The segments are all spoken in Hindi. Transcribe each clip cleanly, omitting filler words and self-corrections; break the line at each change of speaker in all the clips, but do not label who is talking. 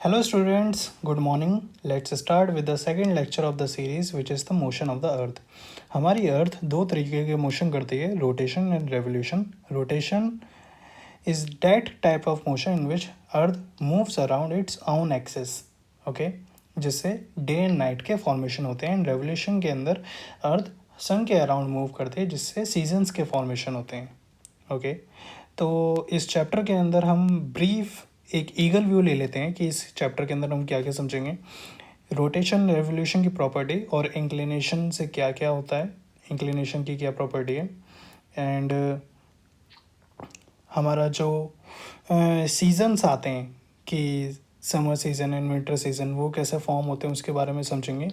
Hello students, good morning. Let's start with the second lecture of the series which is the motion of the earth. हमारी अर्थ दो तरीके के मोशन करती है, rotation and revolution. Rotation is that type of motion in which earth moves around its own axis. Okay, जिससे डे एंड नाइट के फॉर्मेशन होते हैं. रेवोल्यूशन के अंदर अर्थ सन के अराउंड मूव करती है जिससे सीजन्स के फॉर्मेशन होते हैं. ओके तो इस चैप्टर के अंदर हम ब्रीफ एक ईगल व्यू ले लेते हैं कि इस चैप्टर के अंदर हम क्या क्या समझेंगे. रोटेशन रेवोल्यूशन की प्रॉपर्टी और इंक्लिनेशन से क्या क्या होता है, इंक्लिनेशन की क्या प्रॉपर्टी है, एंड हमारा जो सीजन्स आते हैं कि summer season and winter season वो कैसे फॉर्म होते हैं उसके बारे में समझेंगे.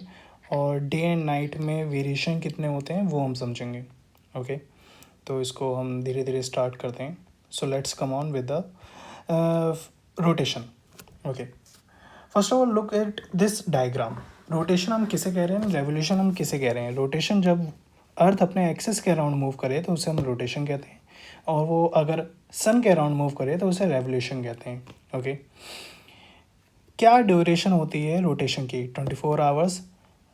और डे एंड नाइट में वेरिएशन कितने होते हैं वो हम समझेंगे. ओके तो इसको हम धीरे धीरे स्टार्ट करते हैं. So let's come on with the rotation. Okay first of all look at this diagram. Rotation हम किसे कह रहे हैं, रेवोल्यूशन हम किसे कह रहे हैं. रोटेशन जब अर्थ अपने एक्सिस के अराउंड मूव करे तो उसे हम रोटेशन कहते हैं, और वो अगर सन के अराउंड मूव करे तो उसे रेवोल्यूशन कहते हैं. ओके क्या ड्यूरेशन होती है रोटेशन की, 24 आवर्स.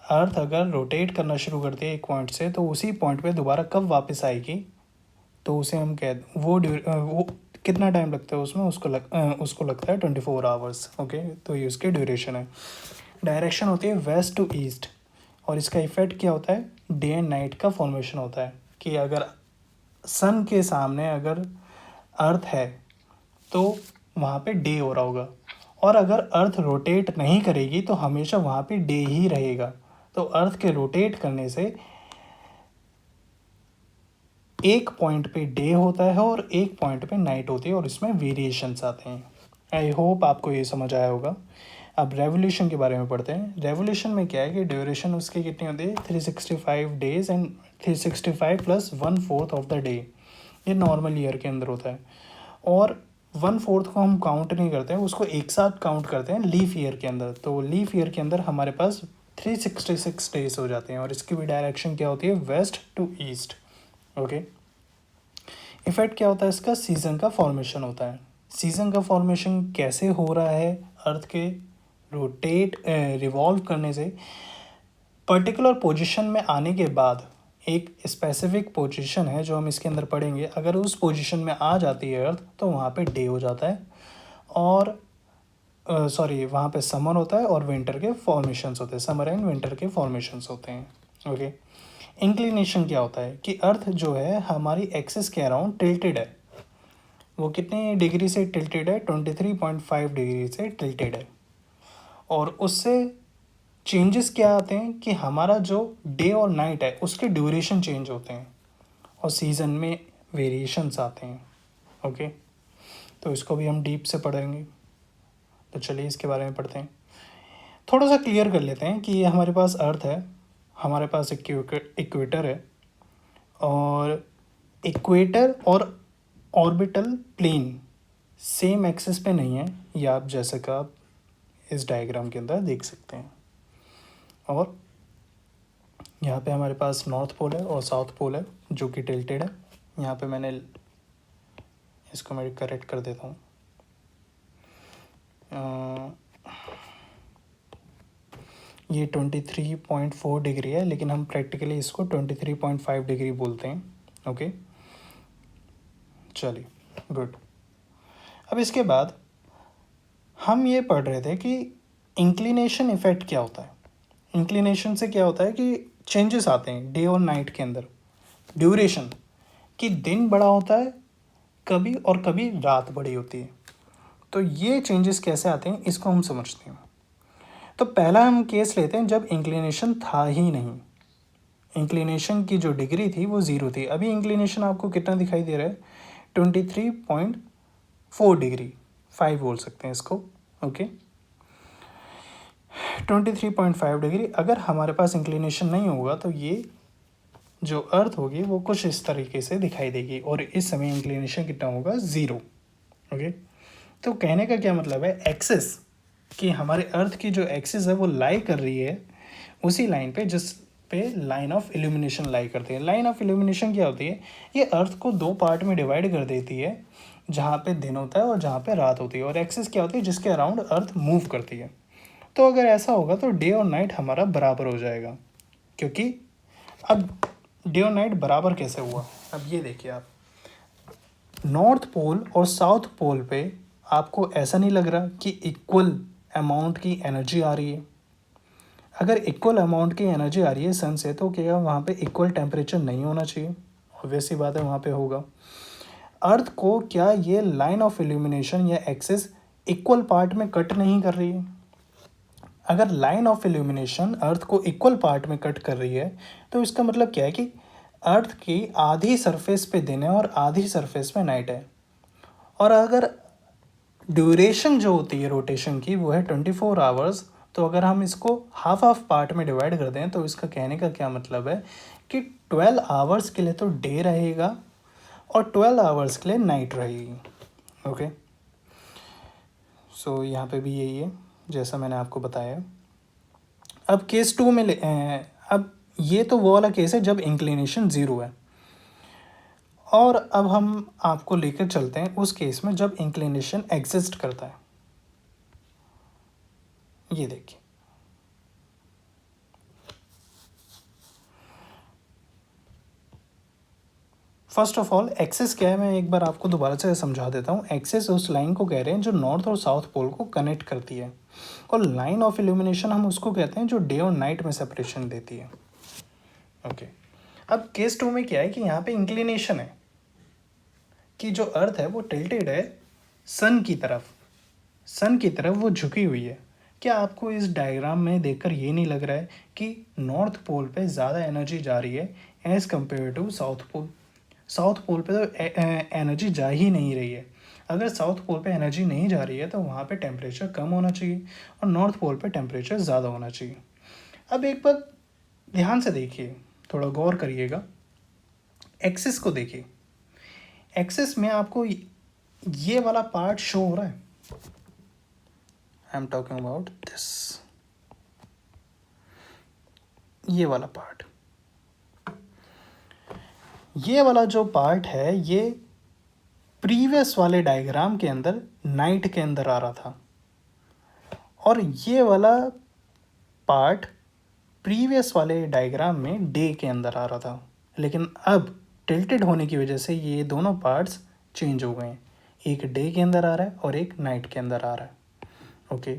अर्थ अगर रोटेट करना शुरू करती है एक पॉइंट से तो उसी पॉइंट पे दोबारा कब वापस आएगी तो उसे हम वो कितना टाइम लगता है उसमें, उसको लगता है 24 आवर्स. ओके तो ये उसकी ड्यूरेशन है. डायरेक्शन होती है वेस्ट टू ईस्ट, और इसका इफेक्ट क्या होता है, डे एंड नाइट का फॉर्मेशन होता है कि अगर सन के सामने अगर अर्थ है तो वहाँ पे डे हो रहा होगा, और अगर अर्थ रोटेट नहीं करेगी तो हमेशा वहाँ पे डे ही रहेगा. तो अर्थ के रोटेट करने से एक पॉइंट पे डे होता है और एक पॉइंट पे नाइट होती है, और इसमें वेरिएशंस आते हैं. आई होप आपको ये समझ आया होगा. अब रेवोल्यूशन के बारे में पढ़ते हैं. रेवोल्यूशन में क्या है कि ड्यूरेशन उसकी कितनी होती है, 365 days and 365 plus 1/4 of the day. ये नॉर्मल ईयर के अंदर होता है, और 1/4 को हम काउंट नहीं करते हैं, उसको एक साथ काउंट करते हैं लीफ ईयर के अंदर. तो लीफ ईयर के अंदर हमारे पास 366 डेज हो जाते हैं, और इसकी भी डायरेक्शन क्या होती है, west to east. Okay effect क्या होता है इसका, सीज़न का फॉर्मेशन होता है. सीज़न का फॉर्मेशन कैसे हो रहा है, अर्थ के रोटेट रिवॉल्व करने से पर्टिकुलर पोजीशन में आने के बाद एक स्पेसिफिक पोजीशन है जो हम इसके अंदर पढ़ेंगे. अगर उस पोजीशन में आ जाती है अर्थ तो वहाँ पे डे हो जाता है, और वहाँ पे समर होता है और विंटर के फॉर्मेशंस होते हैं, समर एंड विंटर के फॉर्मेशंस होते हैं. ओके इंक्लिनेशन क्या होता है कि अर्थ जो है हमारी एक्सिस के अराउंड टिल्टेड है. वो कितने डिग्री से टिल्टेड है, 23.5 डिग्री से टिल्टेड है. और उससे चेंजेस क्या आते हैं कि हमारा जो डे और नाइट है उसके ड्यूरेशन चेंज होते हैं, और सीज़न में वेरिएशंस आते हैं. ओके तो इसको भी हम डीप से पढ़ेंगे. तो चलिए इसके बारे में पढ़ते हैं. थोड़ा सा क्लियर कर लेते हैं कि ये हमारे पास अर्थ है, हमारे पास इक्वेटर है, और इक्वेटर और ऑर्बिटल प्लेन सेम एक्सिस पे नहीं है. ये आप जैसे का आप इस डायग्राम के अंदर देख सकते हैं. और यहाँ पे हमारे पास नॉर्थ पोल है और साउथ पोल है जो कि टिल्टेड है. यहाँ पे मैंने इसको मैं करेक्ट कर देता हूँ. ये 23.4 डिग्री है, लेकिन हम प्रैक्टिकली इसको 23.5 डिग्री बोलते हैं. ओके चलिए गुड. अब इसके बाद हम ये पढ़ रहे थे कि इंक्लिनेशन इफेक्ट क्या होता है. इंक्लिनेशन से क्या होता है कि चेंजेस आते हैं डे और नाइट के अंदर. ड्यूरेशन कि दिन बड़ा होता है कभी, और कभी रात बड़ी होती है. तो ये चेंजेस कैसे आते हैं इसको हम समझते हैं. तो पहला हम केस लेते हैं जब इंक्लिनेशन था ही नहीं. इंक्लिनेशन की जो डिग्री थी वो 0 थी. अभी इंक्लिनेशन आपको कितना दिखाई दे रहा है, 23.4 डिग्री, 5 बोल सकते हैं इसको. Okay 23.5 degree. अगर हमारे पास इंक्लिनेशन नहीं होगा तो ये जो अर्थ होगी वो कुछ इस तरीके से दिखाई देगी, और इस समय इंक्लिनेशन कितना होगा, 0. ओके तो कहने का क्या मतलब है, एक्सिस कि हमारे अर्थ की जो एक्सिस है वो लाई कर रही है उसी लाइन पे जिस पे लाइन ऑफ इल्यूमिनेशन लाई करती है. लाइन ऑफ इल्यूमिनेशन क्या होती है, ये अर्थ को दो पार्ट में डिवाइड कर देती है. जहाँ पे दिन होता है और जहाँ पे रात होती है, और एक्सिस क्या होती है, जिसके अराउंड अर्थ मूव करती है। तो अगर ऐसा होगा तो डे और नाइट हमारा बराबर हो जाएगा, क्योंकि अब डे और नाइट बराबर कैसे हुआ, अब ये देखिए आप, नॉर्थ पोल और साउथ पोल पे आपको ऐसा नहीं लग रहा कि इक्वल अमाउंट की एनर्जी आ रही है। अगर इक्वल अमाउंट की एनर्जी आ रही है सन से, तो क्या वहाँ पे इक्वल टेम्परेचर नहीं होना चाहिए? ऑब्वियस सी बात है, वहाँ पे होगा। अर्थ को क्या ये लाइन ऑफ इल्यूमिनेशन या एक्सिस इक्वल पार्ट में कट नहीं कर रही है? अगर लाइन ऑफ इल्यूमिनेशन अर्थ को इक्वल पार्ट में कट कर रही है, तो इसका मतलब क्या है कि अर्थ की आधी सरफेस पे दिन है और आधी सरफेस पे नाइट है। और अगर ड्यूरेशन जो होती है रोटेशन की वो है 24 आवर्स, तो अगर हम इसको हाफ हाफ पार्ट में डिवाइड कर दें, तो इसका कहने का क्या मतलब है कि 12 आवर्स के लिए तो डे रहेगा और 12 आवर्स के लिए नाइट रहेगी। ओके, सो यहाँ पे भी यही है जैसा मैंने आपको बताया। अब केस 2 में अब ये तो वो वाला केस है जब इंक्लिनेशन ज़ीरो है, और अब हम आपको लेकर चलते हैं उस केस में जब इंक्लिनेशन एग्जिस्ट करता है। ये देखिए, फर्स्ट ऑफ ऑल एक्सिस क्या है, मैं एक बार आपको दोबारा से समझा देता हूँ। एक्सिस उस लाइन को कह रहे हैं जो नॉर्थ और साउथ पोल को कनेक्ट करती है, और लाइन ऑफ इल्यूमिनेशन हम उसको कहते हैं जो डे और नाइट में सेपरेशन देती है। ओके, अब केस 2 में क्या है कि यहाँ पे इंक्लिनेशन है कि जो अर्थ है वो टिल्टेड है सन की तरफ, सन की तरफ वो झुकी हुई है। क्या आपको इस डायग्राम में देखकर ये नहीं लग रहा है कि नॉर्थ पोल पे ज़्यादा एनर्जी जा रही है as compare to south pole? South pole पे तो एनर्जी जा ही नहीं रही है। अगर साउथ पोल पे एनर्जी नहीं जा रही है तो वहाँ पे टेम्परेचर कम होना चाहिए और नॉर्थ पोल पे टेम्परेचर ज़्यादा होना चाहिए। अब एक बात ध्यान से देखिए, थोड़ा गौर करिएगा, एक्सिस को देखिए। एक्सिस में आपको ये वाला पार्ट शो हो रहा है, I am talking about this, ये वाला पार्ट। ये वाला जो पार्ट है ये प्रीवियस वाले डायग्राम के अंदर नाइट के अंदर आ रहा था, और ये वाला पार्ट प्रीवियस वाले डायग्राम में डे के अंदर आ रहा था। लेकिन अब टिल्टेड होने की वजह से ये दोनों पार्ट्स चेंज हो गए हैं, एक डे के अंदर आ रहा है और एक नाइट के अंदर आ रहा है। ओके,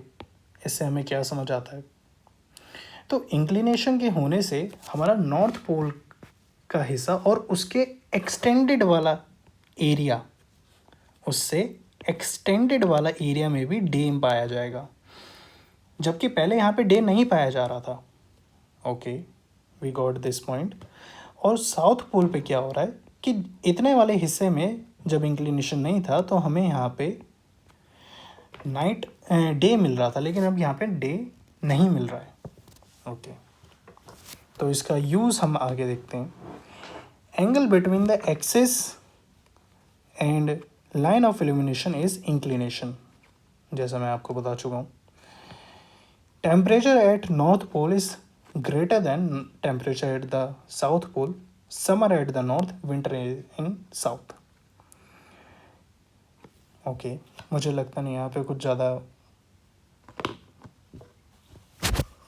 इससे हमें क्या समझ आता है? तो इंक्लिनेशन के होने से हमारा नॉर्थ पोल का हिस्सा और उसके एक्सटेंडेड वाला एरिया, उससे एक्सटेंडेड वाला एरिया में भी डे पाया जाएगा, जबकि पहले यहाँ पे डे नहीं पाया जा रहा था। Okay, we got this point. और साउथ पोल पे क्या हो रहा है कि इतने वाले हिस्से में जब इंक्लिनेशन नहीं था तो हमें यहाँ पे नाइट डे मिल रहा था, लेकिन अब यहाँ पे डे नहीं मिल रहा है। ओके, तो इसका यूज़ हम आगे देखते हैं। Angle between the axis and line of illumination is inclination, जैसा मैं आपको बता चुका हूँ। Temperature at north pole is greater than temperature at the south pole, summer at the north, winter in south. Okay, मुझे लगता नहीं यहाँ पे कुछ ज़्यादा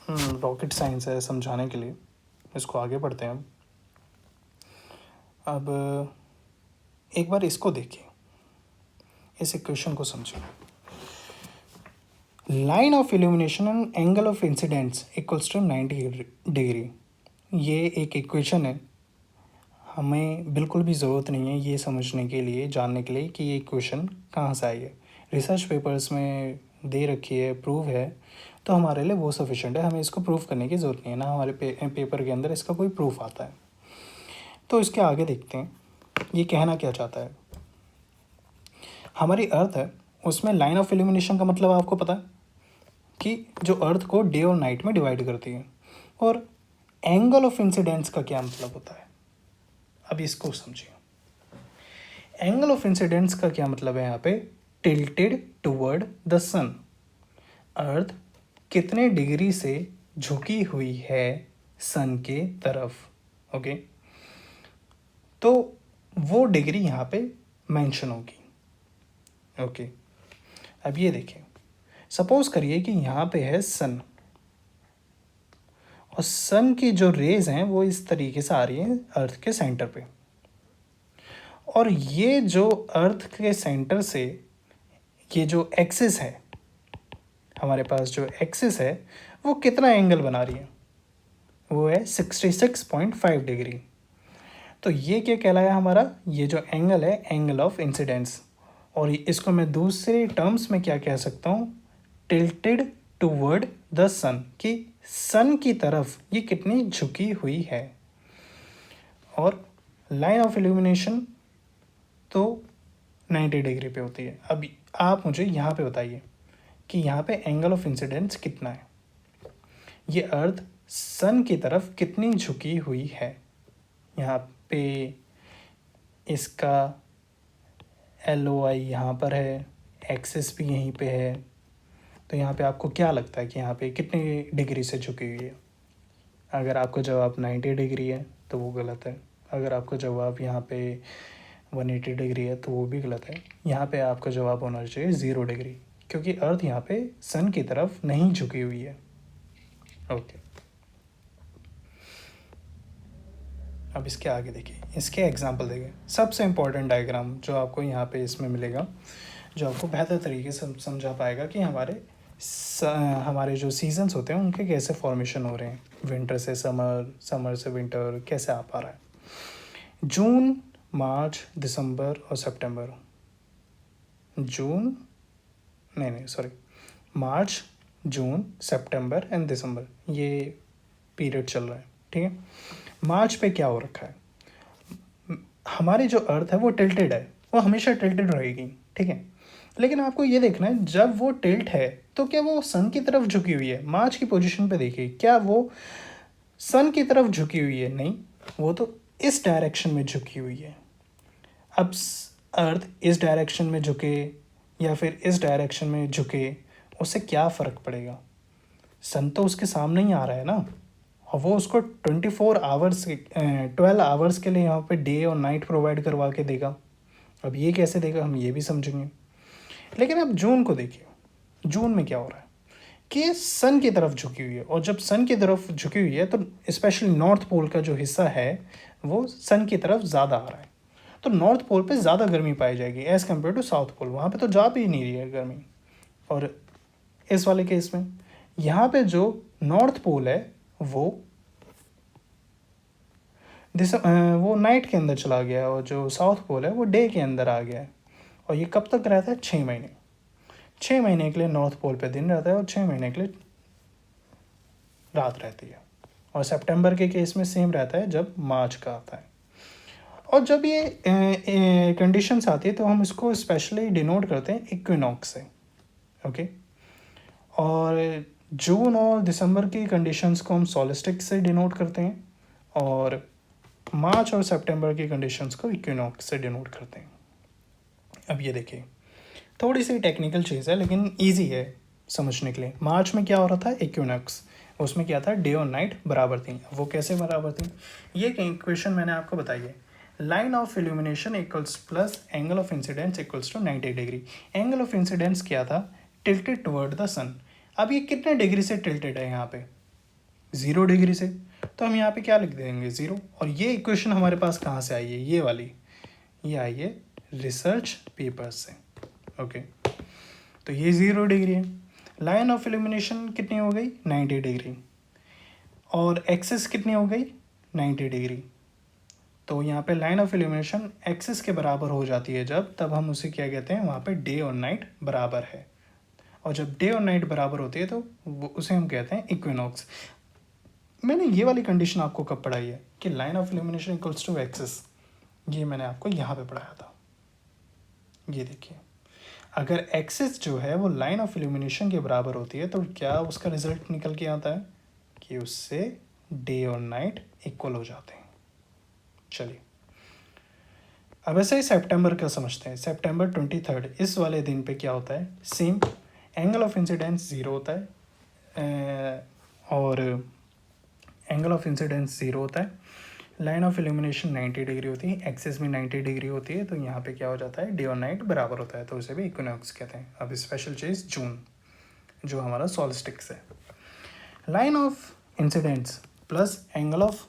रॉकेट साइंस है समझाने के लिए, इसको आगे बढ़ते हैं। अब एक बार इसको देखिए, इस इक्वेशन को समझिए। Line of illumination and angle of incidents equals to 90 degree, ये एक इक्वेशन है। हमें बिल्कुल भी ज़रूरत नहीं है ये समझने के लिए, जानने के लिए कि ये इक्वेशन कहाँ से आई है। रिसर्च पेपर्स में दे रखी है, प्रूव है, तो हमारे लिए वो सफिशेंट है, हमें इसको प्रूव करने की ज़रूरत नहीं है, ना हमारे पेपर के अंदर इसका कोई प्रूफ आता है। तो इसके आगे देखते हैं ये कहना क्या चाहता है। हमारी अर्थ है उसमें लाइन ऑफ इल्यूमिनेशन का मतलब आपको पता है कि जो अर्थ को डे और नाइट में डिवाइड करती है, और एंगल ऑफ इंसिडेंस का क्या मतलब होता है, अब इसको समझिए। एंगल ऑफ इंसिडेंस का क्या मतलब है यहाँ पे, टिल्टेड टुवर्ड द सन, अर्थ कितने डिग्री से झुकी हुई है सन के तरफ। ओके, तो वो डिग्री यहाँ पे मेंशन होगी। ओके, अब ये देखिए, सपोज करिए कि यहाँ पे है सन, और सन की जो रेज हैं वो इस तरीके से आ रही हैं अर्थ के सेंटर पे, और ये जो अर्थ के सेंटर से ये जो एक्सिस है, हमारे पास जो एक्सिस है वो कितना एंगल बना रही है, वो है 66.5 डिग्री। तो ये क्या कहलाया हमारा, ये जो एंगल है एंगल ऑफ इंसिडेंस, और इसको मैं दूसरे टर्म्स में क्या कह सकता हूँ, टिल्टेड टूवर्ड द सन, कि सन की तरफ ये कितनी झुकी हुई है। और लाइन ऑफ इल्यूमिनेशन तो 90 डिग्री पे होती है। अब आप मुझे यहाँ पे बताइए कि यहाँ पे एंगल ऑफ इंसिडेंस कितना है, ये अर्थ सन की तरफ कितनी झुकी हुई है। यहाँ पे इसका LOI यहाँ पर है, एक्सिस भी यहीं पे है, तो यहाँ पे आपको क्या लगता है कि यहाँ पे कितनी डिग्री से झुकी हुई है। अगर आपका जवाब 90 डिग्री है तो वो गलत है, अगर आपका जवाब यहाँ पे 180 डिग्री है तो वो भी गलत है। यहाँ पे आपका जवाब होना चाहिए 0 डिग्री, क्योंकि अर्थ यहाँ पे सन की तरफ नहीं झुकी हुई है। ओके, अब इसके आगे देखिए, इसके एग्जाम्पल देखिए। सबसे इम्पोर्टेंट डायग्राम जो आपको यहाँ पे इसमें मिलेगा, जो आपको बेहतर तरीके से समझा पाएगा कि हमारे जो सीजन्स होते हैं उनके कैसे फॉर्मेशन हो रहे हैं, विंटर से समर, समर से विंटर कैसे आ पा रहा है। जून, मार्च, दिसंबर और सितंबर, मार्च, जून, सितंबर एंड दिसंबर, ये पीरियड चल रहा है, ठीक है। मार्च पे क्या हो रखा है, हमारी जो अर्थ है वो टिल्टेड है, वो हमेशा टिल्टेड रहेगी, ठीक है। लेकिन आपको ये देखना है, जब वो टिल्ट है तो क्या वो सन की तरफ झुकी हुई है। मार्च की पोजीशन पे देखिए, क्या वो सन की तरफ झुकी हुई है, नहीं, वो तो इस डायरेक्शन में झुकी हुई है। अब अर्थ इस डायरेक्शन में झुके या फिर इस डायरेक्शन में झुके, उससे क्या फ़र्क पड़ेगा, सन तो उसके सामने ही आ रहा है ना, और वो उसको 12 आवर्स के लिए यहाँ पे डे और नाइट प्रोवाइड करवा के देगा। अब ये कैसे देगा हम ये भी समझेंगे। लेकिन अब जून को देखिए, जून में क्या हो रहा है कि सन की तरफ झुकी हुई है, और जब सन की तरफ झुकी हुई है तो स्पेशली नॉर्थ पोल का जो हिस्सा है वो सन की तरफ ज़्यादा आ रहा है, तो नॉर्थ पोल पे ज़्यादा गर्मी पाई जाएगी as compare to south pole, वहाँ पे तो जा भी नहीं रही है गर्मी। और इस वाले केस में यहाँ पे जो नॉर्थ पोल है वो नाइट के अंदर चला गया है, और जो साउथ पोल है वो डे के अंदर आ गया है। और ये कब तक रहता है, 6 महीने। 6 महीने के लिए नॉर्थ पोल पे दिन रहता है और 6 महीने के लिए रात रहती है। और सितंबर के केस में सेम रहता है जब मार्च का आता है। और जब ये कंडीशंस आती है तो हम इसको स्पेशली डिनोट करते हैं इक्विनॉक्स से, ओके। और जून और दिसंबर की कंडीशंस को हम सोलिस्टिक से डिनोट करते हैं, और मार्च और सितंबर की कंडीशंस को इक्विनॉक्स से डिनोट करते हैं। अब ये देखिए, थोड़ी सी टेक्निकल चीज़ है लेकिन इजी है समझने के लिए। मार्च में क्या हो रहा था, इक्विनॉक्स, उसमें क्या था, डे और नाइट बराबर थी। वो कैसे बराबर थी, ये इक्वेशन मैंने आपको बताई है, line of illumination equals plus angle of incidence equals to 90 degree. Angle of incidence क्या था, टिल्टेड टुवर्ड द सन। अब ये कितने डिग्री से टिल्टेड है, यहाँ पे 0 डिग्री से, तो हम यहाँ पे क्या लिख देंगे, 0। और ये इक्वेशन हमारे पास कहाँ से आई है, ये वाली, ये आई है रिसर्च पेपर से, ओके। तो ये 0 डिग्री है। लाइन ऑफ इल्यूमिनेशन कितनी हो गई, 90 डिग्री, और एक्सिस कितनी हो गई, 90 डिग्री। तो यहाँ पे लाइन ऑफ इल्यूमिनेशन एक्सिस के बराबर हो जाती है जब, तब हम उसे क्या कहते हैं, वहाँ पे डे और नाइट बराबर है। और जब डे और नाइट बराबर होती है तो उसे हम कहते हैं इक्विनॉक्स। मैंने ये वाली कंडीशन आपको कब पढ़ाई है कि line of illumination equals to axis, ये मैंने आपको यहाँ पे पढ़ाया था। ये देखिए, अगर एक्सिस जो है वो लाइन ऑफ इल्यूमिनेशन के बराबर होती है तो क्या उसका रिजल्ट निकल के आता है कि उससे डे और नाइट इक्वल हो जाते हैं। चलिए, अब ऐसे ही सितंबर का समझते हैं। सितंबर 23, इस वाले दिन पे क्या होता है, सेम एंगल ऑफ इंसिडेंस 0 होता है, और एंगल ऑफ इंसिडेंस 0 होता है। लाइन ऑफ इल्यूमिनेशन 90 डिग्री होती है, एक्सिस में 90 डिग्री होती है, तो यहाँ पे क्या हो जाता है, डे और नाइट बराबर होता है, तो उसे भी इक्विनॉक्स कहते हैं। अब स्पेशल चीज़ जून, जो हमारा सॉल्स्टिक्स है। Line of incidents plus angle of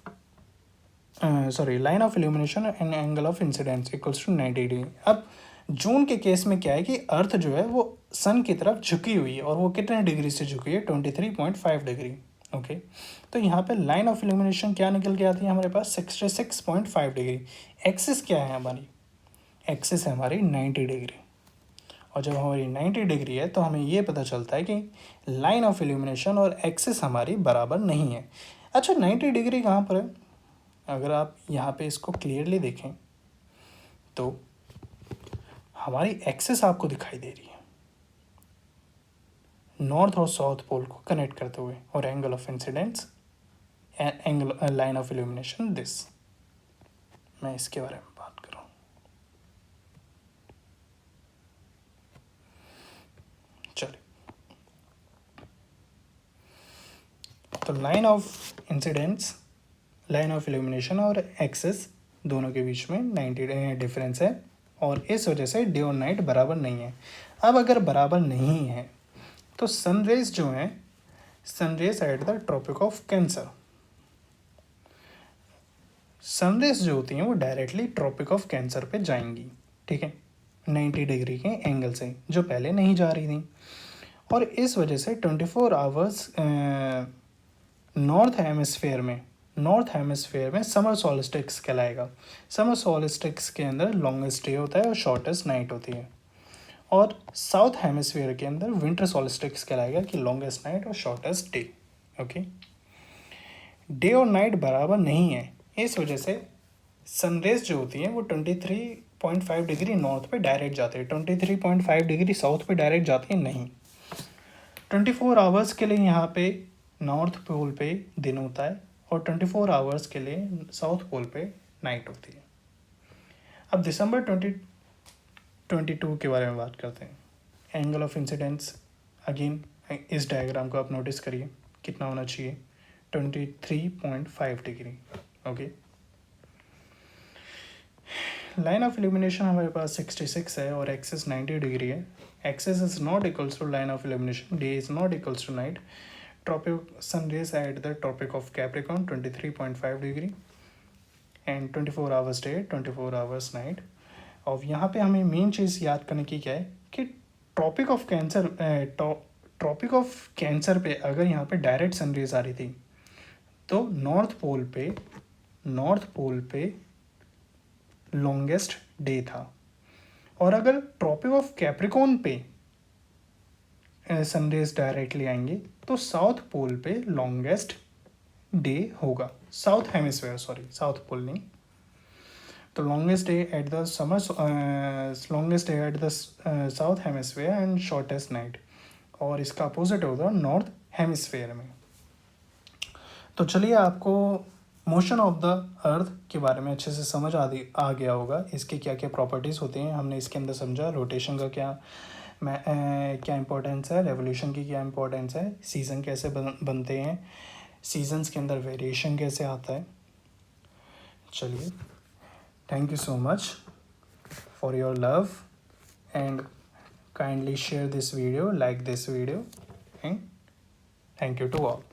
line of illumination and angle of incidence equals to 90 degree. अब जून के केस में क्या है कि अर्थ जो है वो सन की तरफ झुकी हुई है, और वो कितने डिग्री से झुकी है, 23.5 डिग्री। ओके, तो यहाँ पे लाइन ऑफ इल्यूमिनेशन क्या निकल के आती है हमारे पास, 66.5 डिग्री। एक्सिस क्या है हमारी, एक्सिस है हमारी 90 डिग्री, और जब हमारी 90 डिग्री है तो हमें ये पता चलता है कि लाइन ऑफ इल्यूमिनेशन और एक्सिस हमारी बराबर नहीं है। अच्छा, 90 डिग्री कहाँ पर है, अगर आप यहाँ पे इसको क्लियरली देखें तो हमारी एक्सिस आपको दिखाई दे रही है नॉर्थ और साउथ पोल को कनेक्ट करते हुए, और angle of incidence angle line of illumination this, मैं इसके बारे में बात कर रहा हूँ। चलिए, तो line of incidence, line of illumination और एक्सिस दोनों के बीच में 90 डिफरेंस है, और इस वजह से डे और नाइट बराबर नहीं है। अब अगर बराबर नहीं है तो सनरेज जो हैं, sunrays at the Tropic of Cancer, sunrays जो होती हैं वो डायरेक्टली ट्रॉपिक ऑफ कैंसर पे जाएंगी, ठीक है, 90 डिग्री के एंगल से, जो पहले नहीं जा रही थी। और इस वजह से 24 आवर्स नॉर्थ हेमिस्फेयर में समर सॉल्स्टिक्स कहलाएगा। समर सॉल्स्टिक्स के अंदर लॉन्गेस्ट डे होता है और शॉर्टेस्ट नाइट होती है, और साउथ हेमिस्फीयर के अंदर विंटर सॉल्स्टिक्स कहलाएगा कि लॉन्गेस्ट नाइट और शॉर्टेस्ट डे। ओके, डे और नाइट बराबर नहीं है, इस वजह से सनरेज जो होती हैं वो 23.5 डिग्री नॉर्थ पे डायरेक्ट जाती है, 23.5 डिग्री साउथ पे डायरेक्ट जाती है नहीं। 24 आवर्स के लिए यहाँ पे नॉर्थ पोल पे दिन होता है, और 24 आवर्स के लिए साउथ पोल पे नाइट होती है। अब दिसंबर 2022 के बारे में बात करते हैं। एंगल ऑफ इंसिडेंस, अगेन इस डायग्राम को आप नोटिस करिए कितना होना चाहिए, 23.5 degree. Okay, line of illumination हमारे पास 66 है और एक्सिस 90 डिग्री है। Axis is not equals to line of illumination, day is not equals to night. Tropic sun rays at the Tropic of Capricorn 23.5 degree, and 24 hours day, 24 hours night. और यहाँ पे हमें मेन चीज़ याद करने की क्या है कि ट्रॉपिक ऑफ कैंसर पे अगर यहाँ पे डायरेक्ट सनरेज आ रही थी तो नॉर्थ पोल पे लॉन्गेस्ट डे था, और अगर ट्रॉपिक ऑफ कैप्रिकॉर्न पे सनरेज डायरेक्टली आएंगे तो साउथ पोल पे लॉन्गेस्ट डे होगा, साउथ हेमिस्फीयर, साउथ पोल नहीं, तो longest day at the south hemisphere and shortest night, और इसका अपोजिट होगा नॉर्थ हेमिस्फीयर में। तो चलिए, आपको मोशन ऑफ द अर्थ के बारे में अच्छे से समझ आ गया होगा, इसके क्या क्या प्रॉपर्टीज़ होती हैं हमने इसके अंदर समझा, रोटेशन का क्या इंपॉर्टेंस है, रेवोल्यूशन की क्या इंपॉर्टेंस है, सीज़न कैसे बनते हैं, सीजन्स के अंदर वेरिएशन कैसे आता है। चलिए, thank you so much for your love, and kindly share this video, like this video, and thank you to all.